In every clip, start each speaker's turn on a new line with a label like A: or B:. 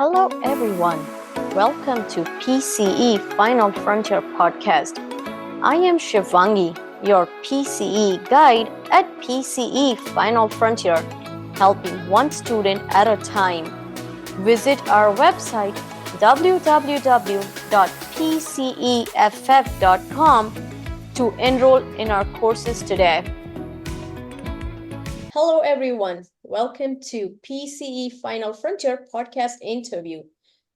A: Hello, everyone. Welcome to PCE Final Frontier Podcast. I am Shivangi, your PCE guide at PCE Final Frontier, helping one student at a time. Visit our website www.pceff.com to enroll in our courses today. Hello, everyone. Welcome to PCE Final Frontier Podcast interview.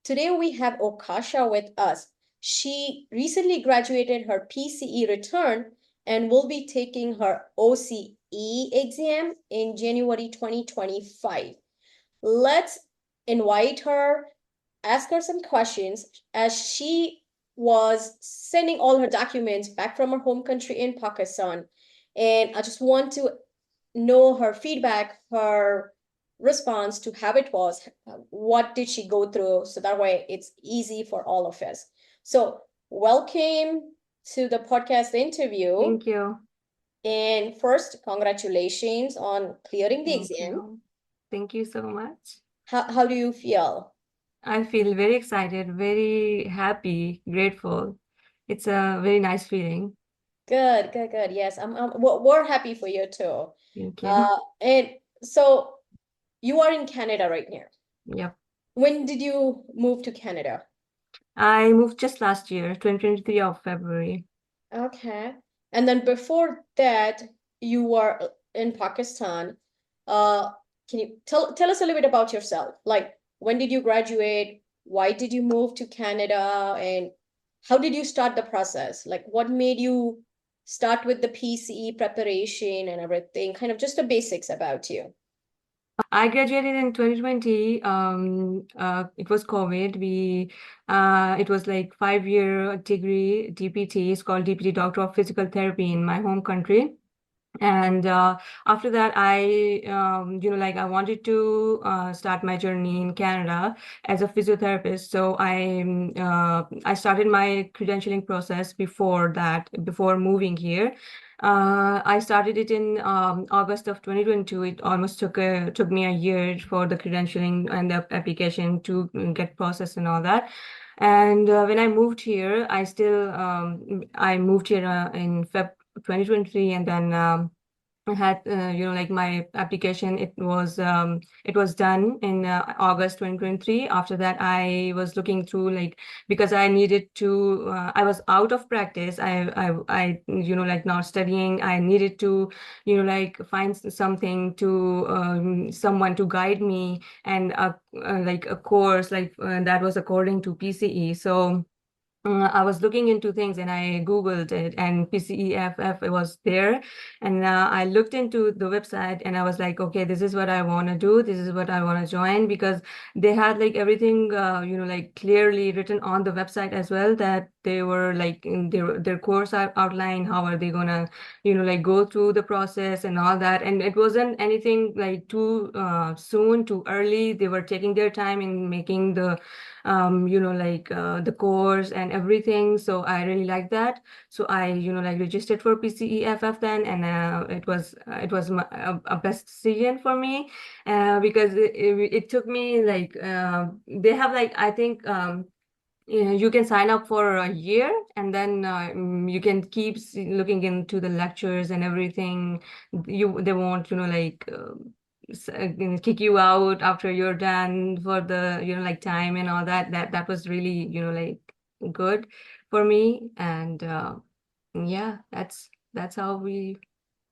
A: Today we have Okasha with us. She recently graduated her PCE return and will be taking her OCE exam in January 2025. Let's invite her, ask her some questions as she was sending all her documents back from her home country in Pakistan. And I just want to know her feedback, her response to how it was, what did she go through, so that way it's easy for all of us. So welcome to the podcast interview.
B: Thank you.
A: And first, congratulations on clearing the
B: Thank
A: exam.
B: you. Thank you so much.
A: How do you feel?
B: I feel very excited, very happy, grateful. It's a very nice feeling.
A: Good. Yes, we're happy for you too.
B: Thank you.
A: And so you are in Canada right now.
B: Yep.
A: When did you move to Canada?
B: I moved just last year, 2023 of February.
A: Okay. And then before that, you were in Pakistan. Can you tell us a little bit about yourself? Like, when did you graduate? Why did you move to Canada? And how did you start the process? Like, what made you start with the PCE preparation and everything? Kind of just the basics about you.
B: I graduated in 2020. It was COVID. It was like 5-year degree, DPT. It's called DPT, Doctor of Physical Therapy in my home country. And after that, I wanted to start my journey in Canada as a physiotherapist. So I started my credentialing process before that, before moving here. I started it in August of 2022. It almost took me a year for the credentialing and the application to get processed and all that. And when I moved here, I moved here in Feb 2023, and then I had my application. It was done in August 2023. After that, I was looking through, like, because I needed to. I was out of practice. Not studying. I needed to find something to someone to guide me, and like a course that was according to PCE. So I was looking into things, and I Googled it, and PCEFF was there. And I looked into the website, and I was like, okay, this is what I want to do. This is what I want to join, because they had like everything, clearly written on the website as well, that they were like in their course outline. How are they gonna, go through the process and all that. And it wasn't anything like too soon, too early. They were taking their time in making the the course and everything. So I really like that. So I, registered for PCEFF then, and a best decision for me, because it took me they have like, I think, you can sign up for a year, and then you can keep looking into the lectures and everything. They won't, kick you out after you're done for the time and all that. That was really good for me. And yeah, that's how we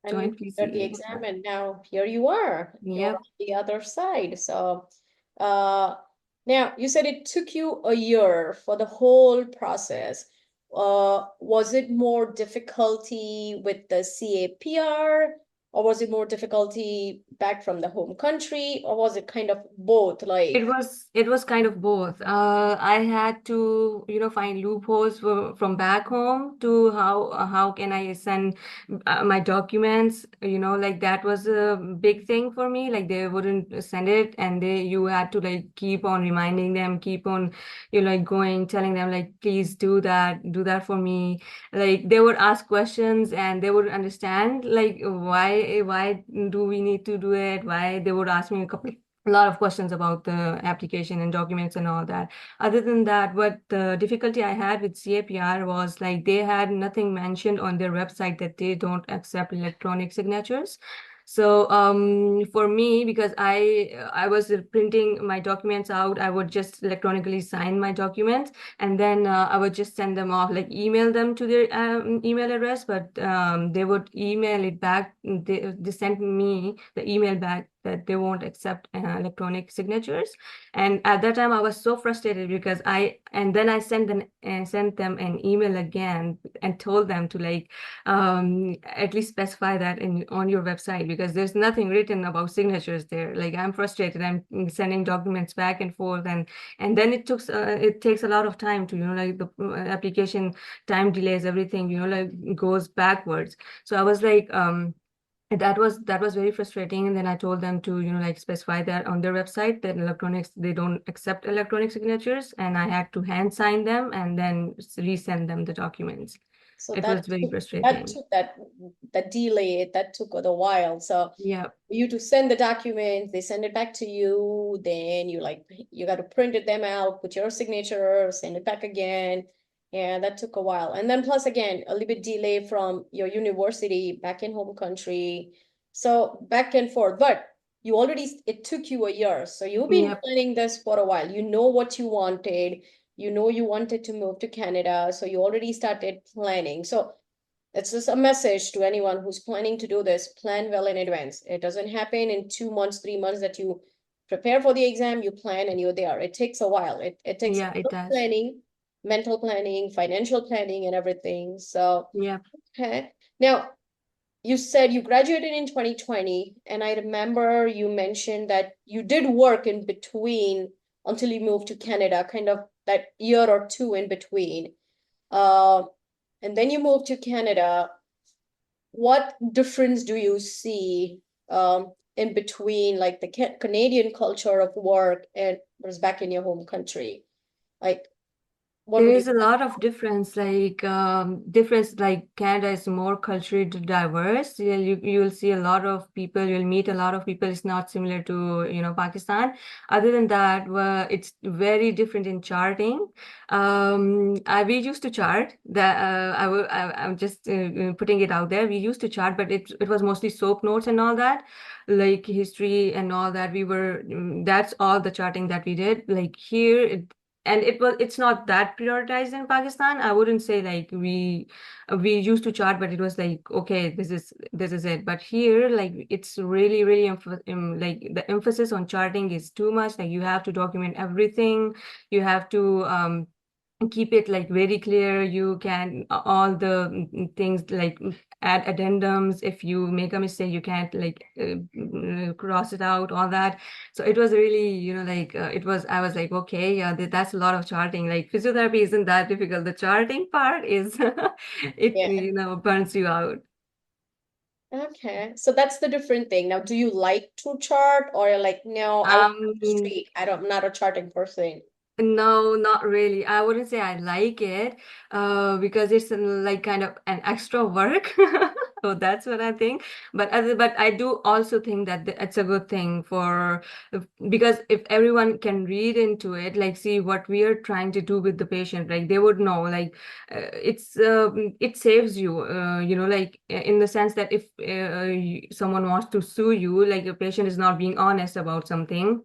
A: And you
B: joined
A: cleared the
B: PCE.
A: exam, and now here you are. You're
B: Yep.
A: on the other side. So, uh, now you said it took you a year for the whole process. Was it more difficulty with the CAPR, or was it more difficulty back from the home country, or was it kind of both? Like,
B: It was kind of both. I had to, find loopholes from back home to how can I send my documents. Like, that was a big thing for me. Like, they wouldn't send it, and you had to like keep on reminding them, keep on, going, telling them like, please do that for me. Like, they would ask questions, and they would understand like why do we need to do it? Why they would ask me a couple a lot of questions about the application and documents and all that. Other than that, what the difficulty I had with CAPR was like they had nothing mentioned on their website that they don't accept electronic signatures. So for me, because I was printing my documents out, I would just electronically sign my documents, and then I would just send them off, like email them to their email address, but they would email it back. They sent me the email back that they won't accept electronic signatures. And at that time, I was so frustrated because then I sent them an email again and told them to like at least specify that on your website, because there's nothing written about signatures there. Like I'm frustrated. I'm sending documents back and forth, and then it takes a lot of time to, like the application time delays, everything, like goes backwards. So I was like, that was very frustrating. And then I told them to, like specify that on their website that they don't accept electronic signatures, and I had to hand sign them and then resend them the documents.
A: So
B: It was very
A: that
B: frustrating.
A: took that delay, that took a while. So
B: Yeah,
A: for you to send the documents, they send it back to you, then you got to print it them out, put your signature, send it back again. Yeah, that took a while. And then plus again, a little bit delay from your university back in home country. So back and forth. But it took you a year. So you've been
B: yeah,
A: planning this for a while. You know what you wanted. You know you wanted to move to Canada. So you already started planning. So it's just a message to anyone who's planning to do this. Plan well in advance. It doesn't happen in 2 months, 3 months that you prepare for the exam, you plan and you're there. It takes a while. It takes
B: yeah, it does.
A: planning, mental planning, financial planning, and everything. So,
B: Yeah.
A: okay. Now, you said you graduated in 2020, and I remember you mentioned that you did work in between until you moved to Canada, kind of that year or two in between. Uh, and then you moved to Canada. What difference do you see in between like the Canadian culture of work and was back in your home country? Like, what
B: There
A: would you
B: is a lot of difference, like Canada is more culturally diverse. You'll see a lot of people, you'll meet a lot of people. It's not similar to, Pakistan. Other than that, it's very different in charting. We used to chart that, I'm just putting it out there. We used to chart, but it was mostly soap notes and all that, like history and all that. That's all the charting that we did. Like here, and it's not that prioritized in Pakistan. I wouldn't say like we used to chart, but it was like, okay, this is it. But here, like it's really really like the emphasis on charting is too much. Like you have to document everything. You have to keep it like very clear. You can all the things like add addendums. If you make a mistake, you can't like cross it out, all that. So it was really, like I was like, okay, yeah, that's a lot of charting. Like physiotherapy isn't that difficult. The charting part is it,
A: Yeah.
B: burns you out.
A: Okay. So that's the different thing. Now, do you like to chart or you're like, no, I want to
B: um
A: streak. I'm not a charting person.
B: No, not really. I wouldn't say I like it, because it's like kind of an extra work. So that's what I think. But I do also think that it's a good thing because if everyone can read into it, like see what we are trying to do with the patient, like they would know, like it saves you, like in the sense that if someone wants to sue you, like a patient is not being honest about something,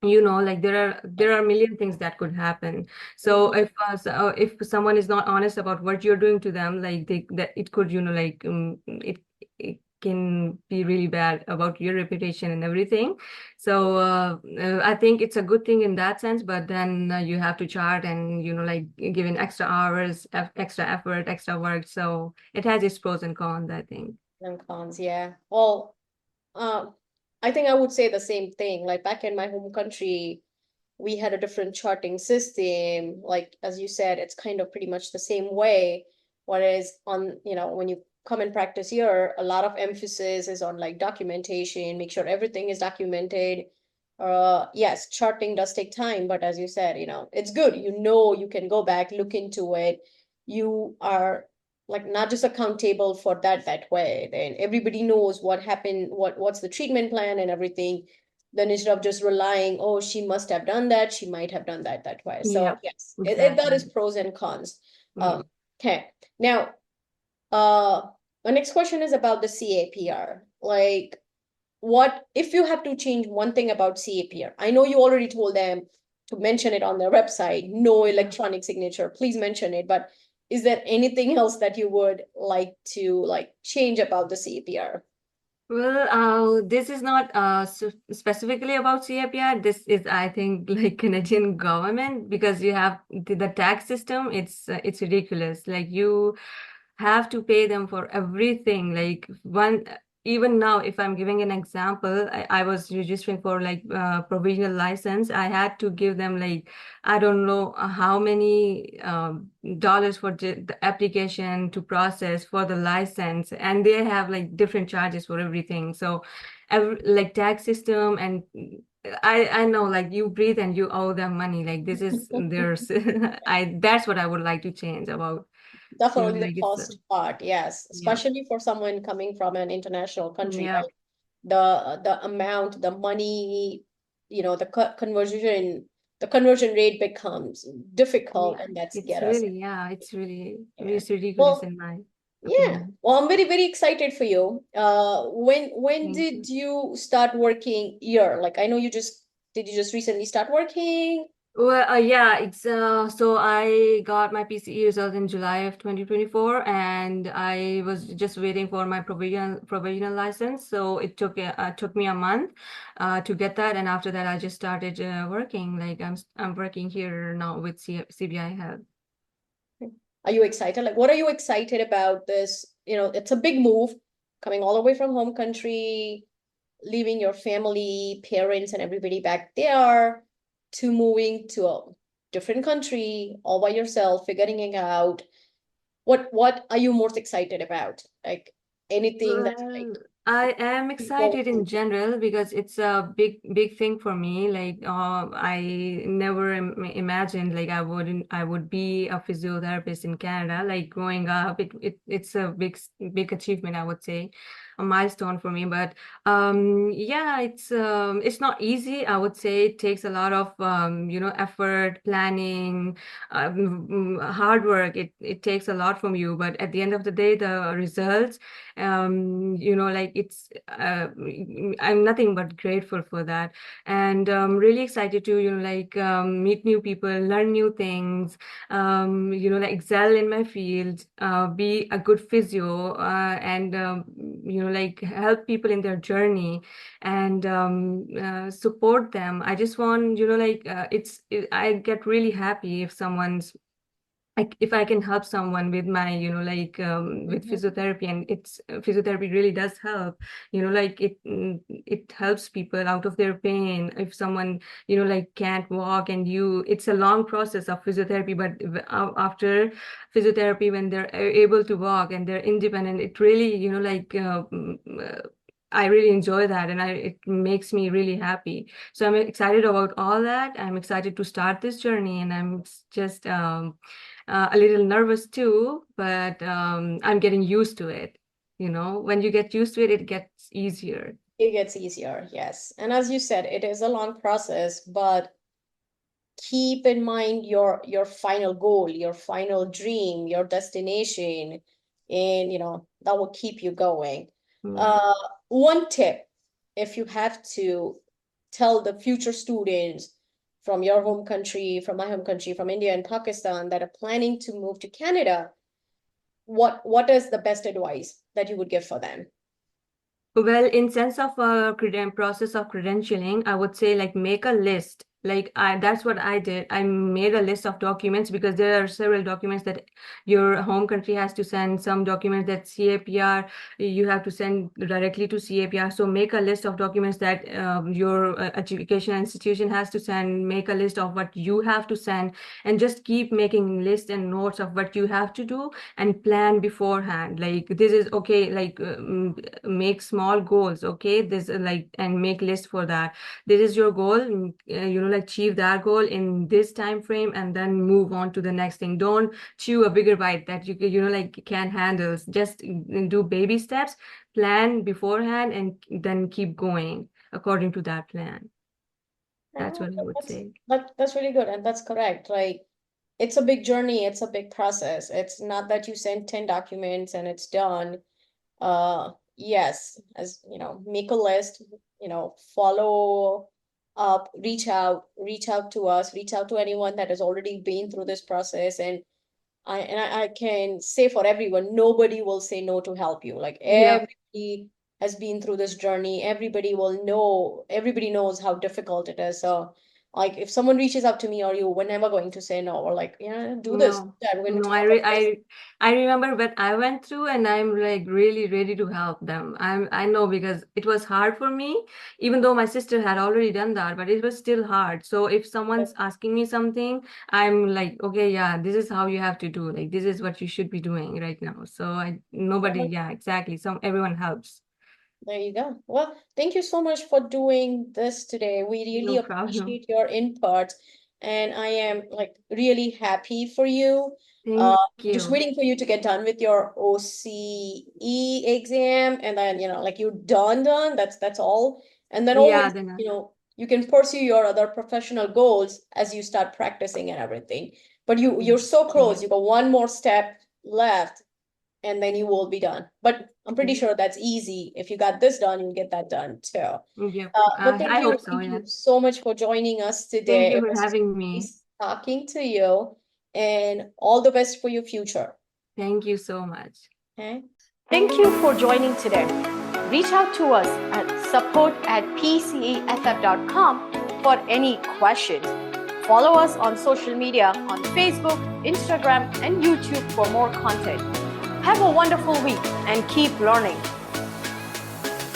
B: like there are a million things that could happen. So
A: Mhm.
B: if someone is not honest about what you're doing to them, like that it could, like it can be really bad about your reputation and everything. So I think it's a good thing in that sense, but then you have to chart and like give in extra hours, extra effort, extra work. So it has its pros and cons, I think.
A: And cons, yeah. Well, I think I would say the same thing. Like back in my home country, we had a different charting system. Like as you said, it's kind of pretty much the same way. Whereas when you come and practice here, a lot of emphasis is on like documentation, make sure everything is documented. Yes, charting does take time, but as you said, it's good. You can go back, look into it. You are like not just accountable for that way. Then everybody knows what happened, what's the treatment plan and everything. then instead of just relying, oh, she must have done that, she might have done that way. So
B: Yeah,
A: yes, that is
B: exactly.
A: pros and cons.
B: Yeah.
A: Okay. Now, my next question is about the CAPR. Like, what if you have to change one thing about CAPR? I know you already told them to mention it on their website, no
B: Yeah.
A: electronic signature, please mention it, but is there anything else that you would like to change about the CAPR?
B: Well, this is not specifically about CAPR. This is, I think, like Canadian government because you have the tax system. It's ridiculous. Like you have to pay them for everything. Like one, even now, if I'm giving an example, I was registering for like provisional license. I had to give them like I don't know how many dollars for the application to process for the license, and they have like different charges for everything. So, like tax system and. I know like you breathe and you owe them money. Like this is there's I that's what I would like to change about
A: Definitely the
B: like it's
A: cost part, yes,
B: yeah,
A: especially for someone coming from an international country,
B: yeah,
A: right? The amount, the money, the conversion rate becomes difficult,
B: yeah.
A: and that's
B: It's
A: get us.
B: really, yeah, it's really,
A: Yeah.
B: it's ridiculous
A: Well,
B: in my
A: yeah.
B: opinion.
A: Well, I'm very, very excited for you. When
B: Thank
A: did
B: you.
A: you start working here? Like, I know did you just recently start working?
B: Well, yeah, it's so I got my PCE result in July of 2024, and I was just waiting for my provisional license. So it took me a month to get that, and after that, I just started working. Like I'm working here now with CBI Health.
A: Are you excited? Like, what are you excited about this? It's a big move, coming all the way from home country, leaving your family, parents, and everybody back there, to moving to a different country all by yourself, figuring it out. What are you most excited about? Like anything that's
B: Well, I am excited in
A: important.
B: general because it's a big thing for me. Like, I never imagined like I would be a physiotherapist in Canada. Like growing up, it's a big achievement, I would say, a milestone for me. But yeah, it's not easy. I would say it takes a lot of effort, planning, hard work. It takes a lot from you. But at the end of the day, the results like it's I'm nothing but grateful for that, and really excited to meet new people, learn new things, like excel in my field, be a good physio, and like help people in their journey, and support them. I just want I get really happy if someone's if I can help someone with my, with
A: Mhm.
B: physiotherapy, and physiotherapy really does help, it helps people out of their pain. If someone, can't walk, and it's a long process of physiotherapy, but after physiotherapy, when they're able to walk and they're independent, it really, I really enjoy that, and it makes me really happy. So I'm excited about all that. I'm excited to start this journey, and I'm just a little nervous too, but I'm getting used to it. When you get used to it, it gets easier.
A: It gets easier, yes. And as you said, it is a long process, but keep in mind your final goal, your final dream, your destination, and that will keep you going.
B: Yeah.
A: Uh, one tip, if you have to tell the future students from your home country, from my home country, from India and Pakistan that are planning to move to Canada, what is the best advice that you would give for them?
B: Well, in sense of process of credentialing, I would say like make a list. That's what I did. I made a list of documents because there are several documents that your home country has to send. Some documents that CAPR you have to send directly to CAPR. So make a list of documents that your education institution has to send. Make a list of what you have to send, and just keep making lists and notes of what you have to do, and plan beforehand. Like this is okay. Make small goals, okay, this and make list for that. This is your goal, achieve that goal in this time frame, and then move on to the next thing. Don't chew a bigger bite that can't handle. Just do baby steps, plan beforehand, and then keep going. according to that plan. That's
A: Oh,
B: what I would say.
A: that's really good, and that's correct. Like, it's a big journey, it's a big process. It's not that you send 10 documents and it's done. Yes, as you know, make a list, follow up, reach out to us, reach out to anyone that has already been through this process. And I can say for everyone, nobody will say no to help you. Like,
B: Yep.
A: everybody has been through this journey. Everybody knows how difficult it is. So, like, if someone reaches out to me, or you, we're never going to say no. Or like, yeah, do this, do
B: No,
A: that. We're going to
B: no,
A: talk about this.
B: I remember what I went through, and I'm like really ready to help them. I know because it was hard for me, even though my sister had already done that, but it was still hard. So if someone's asking me something, I'm like, okay, yeah, this is how you have to do. Like, this is what you should be doing right now. So nobody, yeah, exactly. Everyone helps.
A: There you go. Well, thank you so much for doing this today. We really
B: No problem.
A: appreciate your input, and I am like really happy for you. Uh,
B: Thank
A: just
B: you.
A: waiting for you to get done with your OCE exam, and then like you're done. That's all. And then
B: Yeah,
A: always,
B: then
A: you can pursue your other professional goals as you start practicing and everything. But you're so close. You got one more step left, and then you will be done. But I'm pretty sure that's easy. If you got this done, you'll get that done too.
B: yep.
A: But
B: I hope so.
A: thank
B: Yeah.
A: you so much for joining us
B: Thank
A: today.
B: you
A: It
B: for
A: was
B: having me.
A: nice talking to you, and all the best for your future.
B: Thank you so much.
A: Okay. Thank you for joining today. Reach out to us at support@pceff.com for any questions. Follow us on social media on Facebook, Instagram, and YouTube for more content. Have a wonderful week and keep learning.